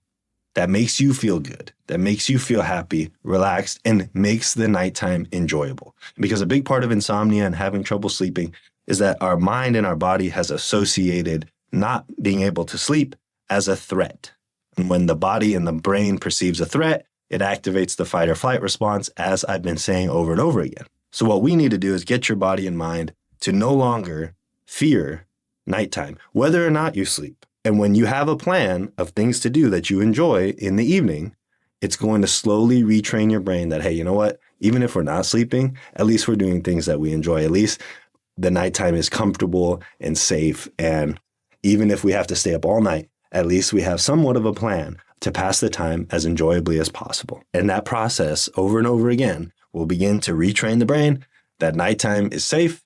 that makes you feel good, that makes you feel happy, relaxed, and makes the nighttime enjoyable. Because a big part of insomnia and having trouble sleeping is that our mind and our body has associated not being able to sleep as a threat. And when the body and the brain perceives a threat, it activates the fight or flight response, as I've been saying over and over again. So what we need to do is get your body and mind to no longer fear nighttime, whether or not you sleep. And when you have a plan of things to do that you enjoy in the evening, it's going to slowly retrain your brain that, hey, you know what? Even if we're not sleeping, at least we're doing things that we enjoy. At least the nighttime is comfortable and safe. And even if we have to stay up all night, at least we have somewhat of a plan to pass the time as enjoyably as possible. And that process over and over again will begin to retrain the brain that nighttime is safe,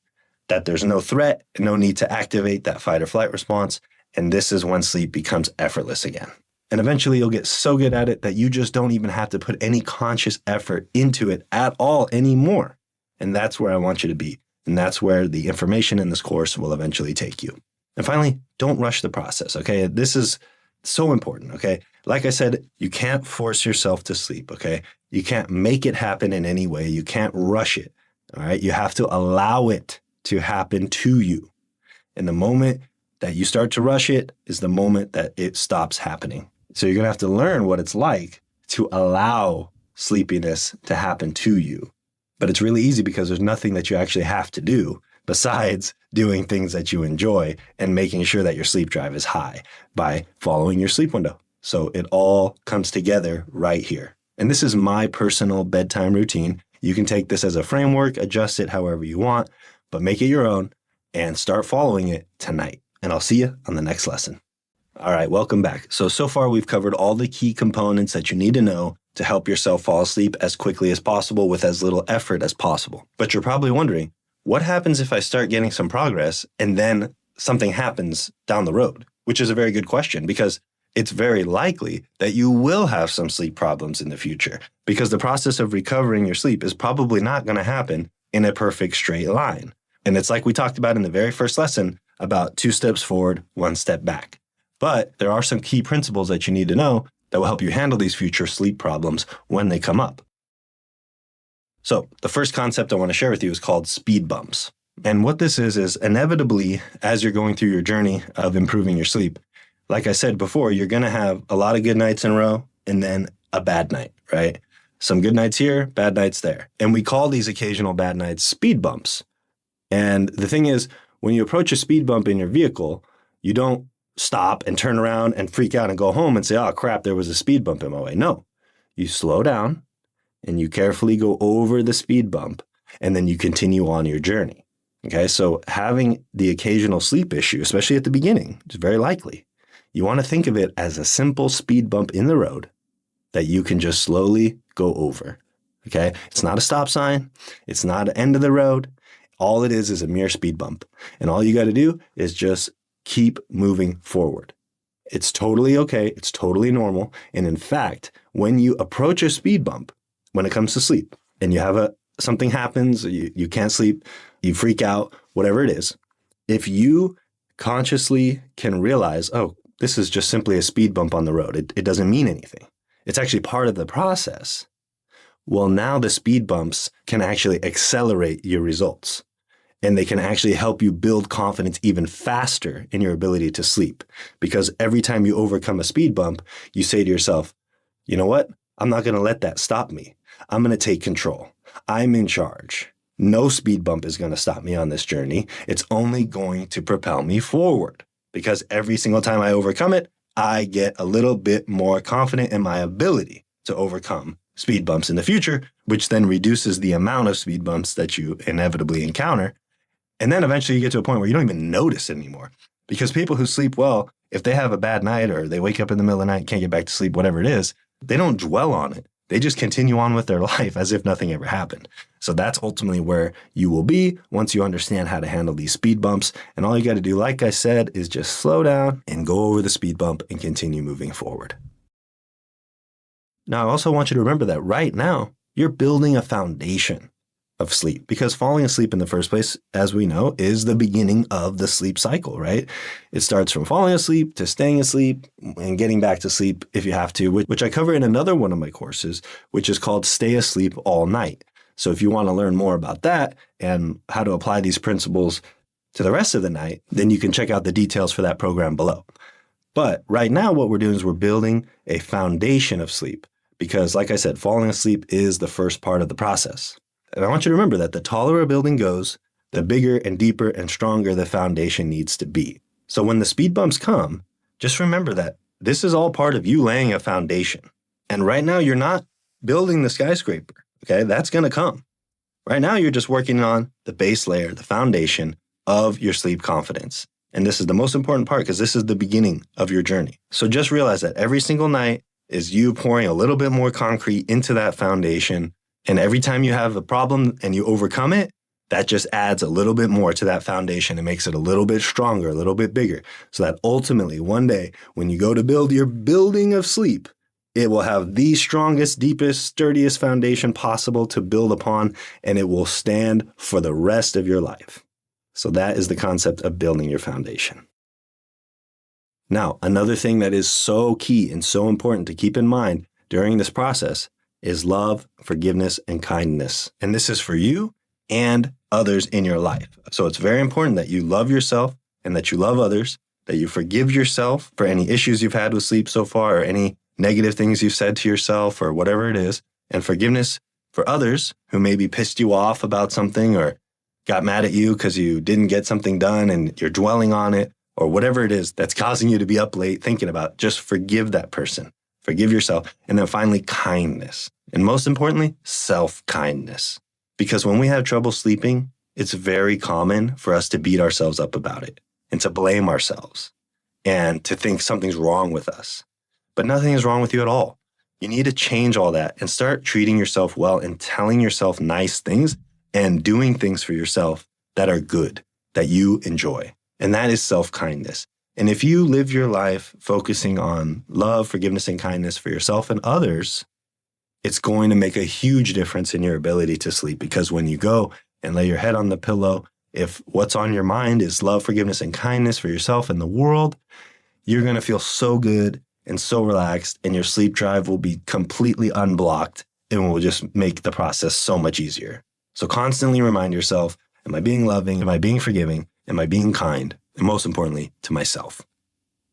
that there's no threat, no need to activate that fight or flight response. And this is when sleep becomes effortless again. And eventually you'll get so good at it that you just don't even have to put any conscious effort into it at all anymore. And that's where I want you to be. And that's where the information in this course will eventually take you. And finally, don't rush the process, okay? This is so important, okay? Like I said, you can't force yourself to sleep, okay? You can't make it happen in any way. You can't rush it, all right? You have to allow it to happen to you. And the moment that you start to rush it is the moment that it stops happening. So you're going to have to learn what it's like to allow sleepiness to happen to you. But it's really easy because there's nothing that you actually have to do besides doing things that you enjoy and making sure that your sleep drive is high by following your sleep window. So it all comes together right here. And this is my personal bedtime routine. You can take this as a framework, adjust it however you want, but make it your own and start following it tonight. And I'll see you on the next lesson. All right, welcome back. So far we've covered all the key components that you need to know to help yourself fall asleep as quickly as possible with as little effort as possible. But you're probably wondering, what happens if I start getting some progress and then something happens down the road? Which is a very good question because it's very likely that you will have some sleep problems in the future because the process of recovering your sleep is probably not going to happen in a perfect straight line. And it's like we talked about in the very first lesson about 2 steps forward, 1 step back. But there are some key principles that you need to know that will help you handle these future sleep problems when they come up. So the first concept I want to share with you is called speed bumps. And what this is inevitably, as you're going through your journey of improving your sleep, like I said before, you're going to have a lot of good nights in a row and then a bad night, right? Some good nights here, bad nights there. And we call these occasional bad nights speed bumps. And the thing is, when you approach a speed bump in your vehicle, you don't stop and turn around and freak out and go home and say, oh crap, there was a speed bump in my way. No, you slow down and you carefully go over the speed bump and then you continue on your journey. Okay, so having the occasional sleep issue, especially at the beginning, is very likely. You want to think of it as a simple speed bump in the road that you can just slowly go over. Okay, it's not a stop sign. It's not an end of the road. All it is a mere speed bump. And all you got to do is just keep moving forward. It's totally okay. It's totally normal. And in fact, when you approach a speed bump, when it comes to sleep, and you have something happens, you can't sleep, you freak out, whatever it is, if you consciously can realize, oh, this is just simply a speed bump on the road. It doesn't mean anything. It's actually part of the process. Well, now the speed bumps can actually accelerate your results. And they can actually help you build confidence even faster in your ability to sleep. Because every time you overcome a speed bump, you say to yourself, you know what? I'm not going to let that stop me. I'm going to take control. I'm in charge. No speed bump is going to stop me on this journey. It's only going to propel me forward. Because every single time I overcome it, I get a little bit more confident in my ability to overcome speed bumps in the future, which then reduces the amount of speed bumps that you inevitably encounter. And then eventually you get to a point where you don't even notice it anymore. Because people who sleep well, if they have a bad night or they wake up in the middle of the night, can't get back to sleep, whatever it is, they don't dwell on it. They just continue on with their life as if nothing ever happened. So that's ultimately where you will be once you understand how to handle these speed bumps. And all you got to do, like I said, is just slow down and go over the speed bump and continue moving forward. Now, I also want you to remember that right now, you're building a foundation of sleep, because falling asleep in the first place, as we know, is the beginning of the sleep cycle, right? It starts from falling asleep to staying asleep and getting back to sleep if you have to, which I cover in another one of my courses, which is called Stay Asleep All Night. So if you want to learn more about that and how to apply these principles to the rest of the night, then you can check out the details for that program below. But right now, what we're doing is we're building a foundation of sleep, because like I said, falling asleep is the first part of the process. And I want you to remember that the taller a building goes, the bigger and deeper and stronger the foundation needs to be. So when the speed bumps come, just remember that this is all part of you laying a foundation. And right now, you're not building the skyscraper, okay? That's going to come. Right now, you're just working on the base layer, the foundation of your sleep confidence. And this is the most important part because this is the beginning of your journey. So just realize that every single night is you pouring a little bit more concrete into that foundation. And every time you have a problem and you overcome it, that just adds a little bit more to that foundation and makes it a little bit stronger, a little bit bigger. So that ultimately one day when you go to build your building of sleep, it will have the strongest, deepest, sturdiest foundation possible to build upon, and it will stand for the rest of your life. So that is the concept of building your foundation. Now, another thing that is so key and so important to keep in mind during this process is love, forgiveness, and kindness. And this is for you and others in your life. So it's very important that you love yourself and that you love others, that you forgive yourself for any issues you've had with sleep so far or any negative things you've said to yourself or whatever it is, and forgiveness for others who maybe pissed you off about something or got mad at you because you didn't get something done and you're dwelling on it or whatever it is that's causing you to be up late thinking about. Just forgive that person. Forgive yourself. And then finally, kindness. And most importantly, self-kindness. Because when we have trouble sleeping, it's very common for us to beat ourselves up about it and to blame ourselves and to think something's wrong with us. But nothing is wrong with you at all. You need to change all that and start treating yourself well and telling yourself nice things and doing things for yourself that are good, that you enjoy. And that is self-kindness. And if you live your life focusing on love, forgiveness, and kindness for yourself and others, it's going to make a huge difference in your ability to sleep. Because when you go and lay your head on the pillow, if what's on your mind is love, forgiveness, and kindness for yourself and the world, you're going to feel so good and so relaxed, and your sleep drive will be completely unblocked and will just make the process so much easier. So constantly remind yourself, am I being loving? Am I being forgiving? Am I being kind? And most importantly, to myself.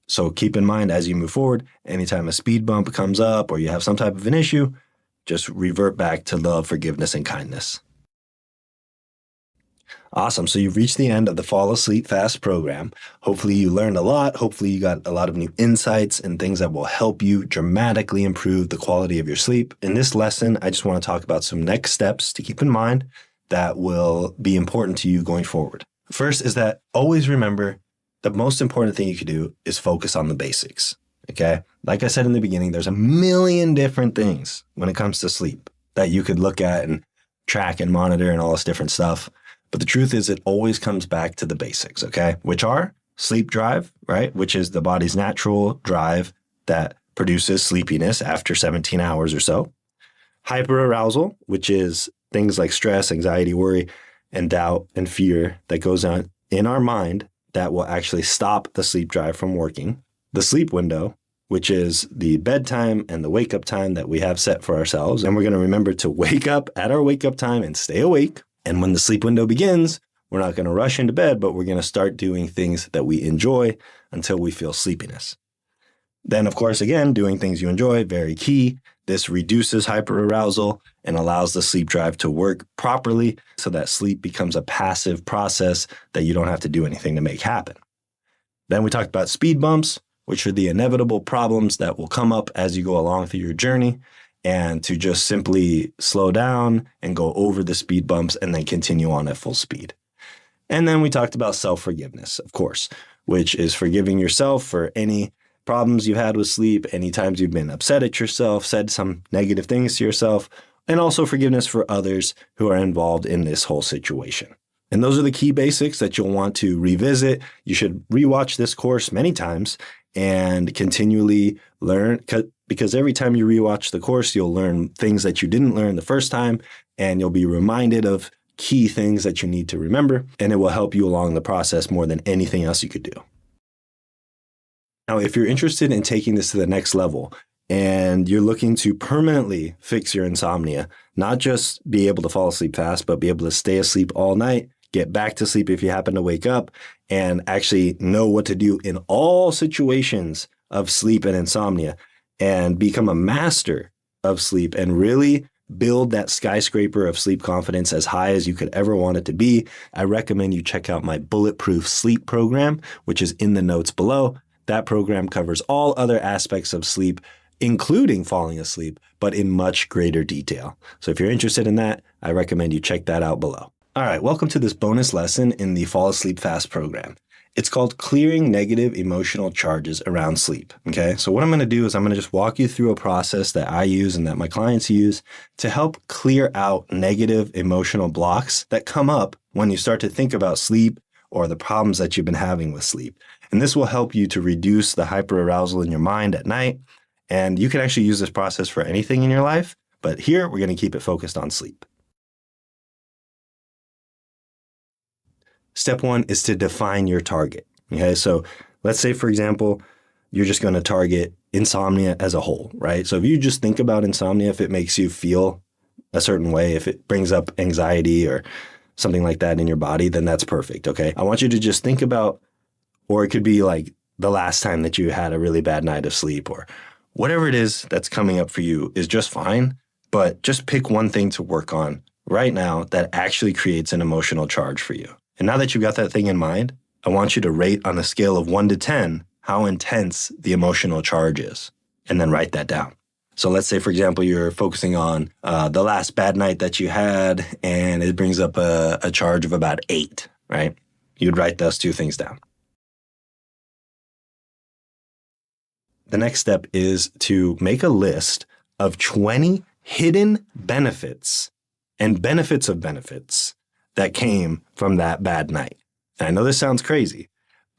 So keep in mind as you move forward, anytime a speed bump comes up or you have some type of an issue, just revert back to love, forgiveness, and kindness. Awesome. So you've reached the end of the Fall Asleep Fast program. Hopefully you learned a lot. Hopefully you got a lot of new insights and things that will help you dramatically improve the quality of your sleep. In this lesson, I just want to talk about some next steps to keep in mind that will be important to you going forward. First is that always remember the most important thing you can do is focus on the basics. Okay. Like I said in the beginning, there's a million different things when it comes to sleep that you could look at and track and monitor and all this different stuff. But the truth is it always comes back to the basics, okay? Which are sleep drive, right? Which is the body's natural drive that produces sleepiness after 17 hours or so. Hyperarousal, which is things like stress, anxiety, worry, and doubt and fear that goes on in our mind that will actually stop the sleep drive from working. The sleep window, which is the bedtime and the wake up time that we have set for ourselves. And we're going to remember to wake up at our wake up time and stay awake. And when the sleep window begins, we're not going to rush into bed, but we're going to start doing things that we enjoy until we feel sleepiness. Then, of course, again, doing things you enjoy, very key. This reduces hyperarousal and allows the sleep drive to work properly so that sleep becomes a passive process that you don't have to do anything to make happen. Then we talked about speed bumps, which are the inevitable problems that will come up as you go along through your journey, and to just simply slow down and go over the speed bumps and then continue on at full speed. And then we talked about self-forgiveness, of course, which is forgiving yourself for any problems you've had with sleep, any times you've been upset at yourself, said some negative things to yourself, and also forgiveness for others who are involved in this whole situation. And those are the key basics that you'll want to revisit. You should rewatch this course many times and continually learn, because every time you rewatch the course, you'll learn things that you didn't learn the first time, and you'll be reminded of key things that you need to remember, and it will help you along the process more than anything else you could do. Now, if you're interested in taking this to the next level and you're looking to permanently fix your insomnia, not just be able to fall asleep fast, but be able to stay asleep all night, get back to sleep if you happen to wake up, and actually know what to do in all situations of sleep and insomnia, and become a master of sleep and really build that skyscraper of sleep confidence as high as you could ever want it to be, I recommend you check out my Bulletproof Sleep program, which is in the notes below. That program covers all other aspects of sleep, including falling asleep, but in much greater detail. So if you're interested in that, I recommend you check that out below. All right, welcome to this bonus lesson in the Fall Asleep Fast program. It's called Clearing Negative Emotional Charges Around Sleep. Okay, so what I'm going to do is I'm going to just walk you through a process that I use and that my clients use to help clear out negative emotional blocks that come up when you start to think about sleep or the problems that you've been having with sleep. And this will help you to reduce the hyperarousal in your mind at night. And you can actually use this process for anything in your life, but here we're going to keep it focused on sleep. Step one is to define your target. Okay, so let's say, for example, you're just going to target insomnia as a whole, right? So if you just think about insomnia, if it makes you feel a certain way, if it brings up anxiety or something like that in your body, then that's perfect. Okay, I want you to just think about, or it could be like the last time that you had a really bad night of sleep, or whatever it is that's coming up for you is just fine, but just pick one thing to work on right now that actually creates an emotional charge for you. And now that you've got that thing in mind, I want you to rate on a scale of 1 to 10 how intense the emotional charge is, and then write that down. So let's say, for example, you're focusing on the last bad night that you had, and it brings up a charge of about 8, right? You'd write those two things down. The next step is to make a list of 20 hidden benefits and benefits of benefits that came from that bad night. And I know this sounds crazy,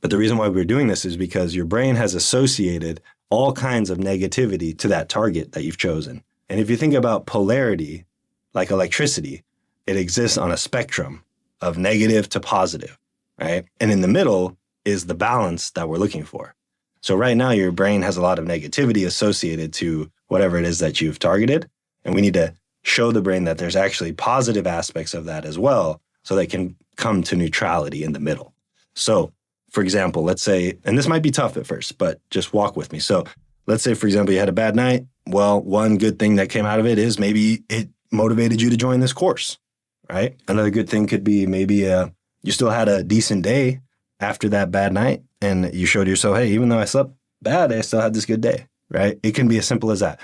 but the reason why we're doing this is because your brain has associated all kinds of negativity to that target that you've chosen. And if you think about polarity, like electricity, it exists on a spectrum of negative to positive, right? And in the middle is the balance that we're looking for. So right now, your brain has a lot of negativity associated to whatever it is that you've targeted. And we need to show the brain that there's actually positive aspects of that as well, so they can come to neutrality in the middle. So, for example, let's say, and this might be tough at first, but just walk with me. So let's say, for example, you had a bad night. Well, one good thing that came out of it is maybe it motivated you to join this course, right? Another good thing could be maybe you still had a decent day after that bad night, and you showed yourself, hey, even though I slept bad, I still had this good day, right? It can be as simple as that.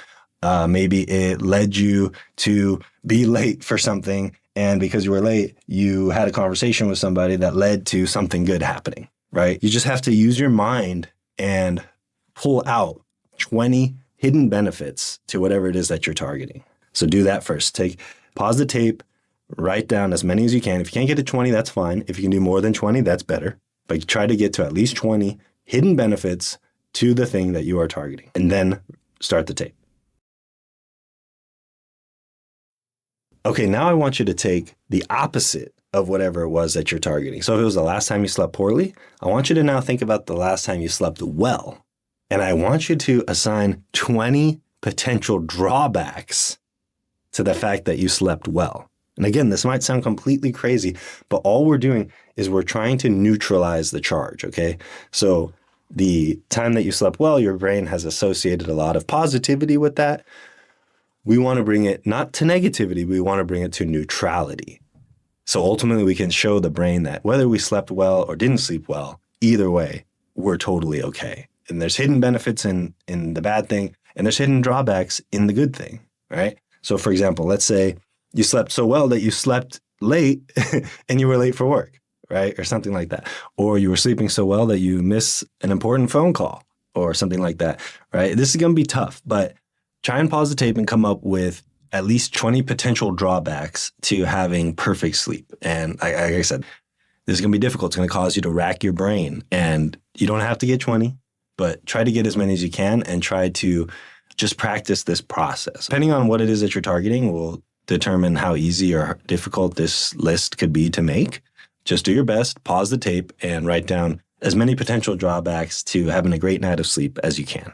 Maybe it led you to be late for something, and because you were late, you had a conversation with somebody that led to something good happening, right? You just have to use your mind and pull out 20 hidden benefits to whatever it is that you're targeting. So do that first. Pause the tape, write down as many as you can. If you can't get to 20, that's fine. If you can do more than 20, that's better. But try to get to at least 20 hidden benefits to the thing that you are targeting, and then start the tape. Okay, now I want you to take the opposite of whatever it was that you're targeting. So if it was the last time you slept poorly, I want you to now think about the last time you slept well. And I want you to assign 20 potential drawbacks to the fact that you slept well. And again, this might sound completely crazy, but all we're doing is we're trying to neutralize the charge, okay? So the time that you slept well, your brain has associated a lot of positivity with that. We want to bring it not to negativity, we want to bring it to neutrality. So ultimately, we can show the brain that whether we slept well or didn't sleep well, either way, we're totally okay. And there's hidden benefits in the bad thing, and there's hidden drawbacks in the good thing, right? So for example, let's say you slept so well that you slept late and you were late for work, right? Or something like that. Or you were sleeping so well that you miss an important phone call or something like that, right? This is going to be tough, but try and pause the tape and come up with at least 20 potential drawbacks to having perfect sleep. And like I said, this is going to be difficult. It's going to cause you to rack your brain. And you don't have to get 20, but try to get as many as you can and try to just practice this process. Depending on what it is that you're targeting will determine how easy or difficult this list could be to make. Just do your best, pause the tape, and write down as many potential drawbacks to having a great night of sleep as you can.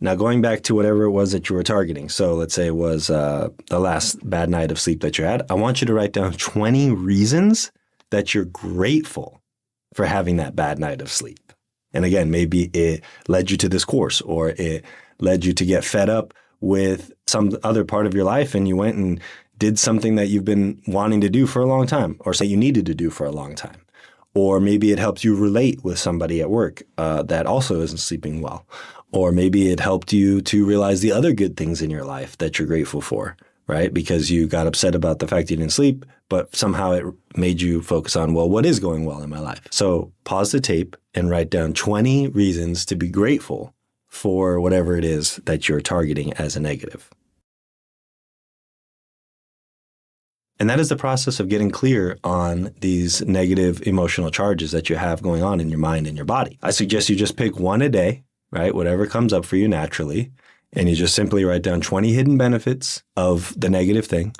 Now, going back to whatever it was that you were targeting, so let's say it was the last bad night of sleep that you had, I want you to write down 20 reasons that you're grateful for having that bad night of sleep. And again, maybe it led you to this course, or it led you to get fed up with some other part of your life and you went and did something that you've been wanting to do for a long time, or say you needed to do for a long time. Or maybe it helped you relate with somebody at work that also isn't sleeping well. Or maybe it helped you to realize the other good things in your life that you're grateful for, right? Because you got upset about the fact you didn't sleep, but somehow it made you focus on, well, what is going well in my life? So pause the tape and write down 20 reasons to be grateful for whatever it is that you're targeting as a negative. And that is the process of getting clear on these negative emotional charges that you have going on in your mind and your body. I suggest you just pick one a day, right? Whatever comes up for you naturally. And you just simply write down 20 hidden benefits of the negative thing,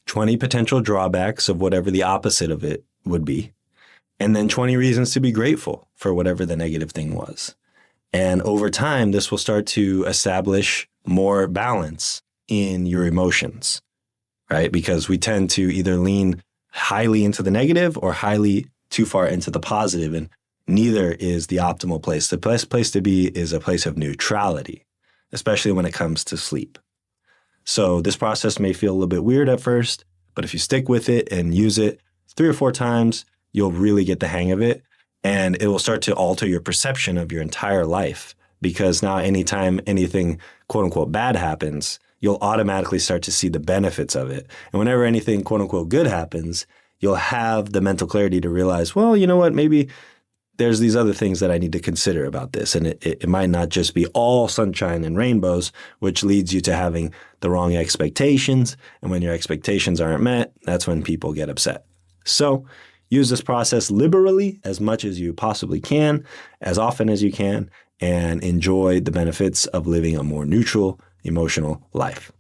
20 potential drawbacks of whatever the opposite of it would be, and then 20 reasons to be grateful for whatever the negative thing was. And over time, this will start to establish more balance in your emotions, right? Because we tend to either lean highly into the negative or highly too far into the positive, and neither is the optimal place. The best place to be is a place of neutrality, especially when it comes to sleep. So this process may feel a little bit weird at first, but if you stick with it and use it 3 or 4 times, you'll really get the hang of it. And it will start to alter your perception of your entire life, because now anytime anything quote unquote bad happens, you'll automatically start to see the benefits of it. And whenever anything quote unquote good happens, you'll have the mental clarity to realize, well, you know what, maybe there's these other things that I need to consider about this. And it might not just be all sunshine and rainbows, which leads you to having the wrong expectations. And when your expectations aren't met, that's when people get upset. So use this process liberally as much as you possibly can, as often as you can, and enjoy the benefits of living a more neutral, emotional life.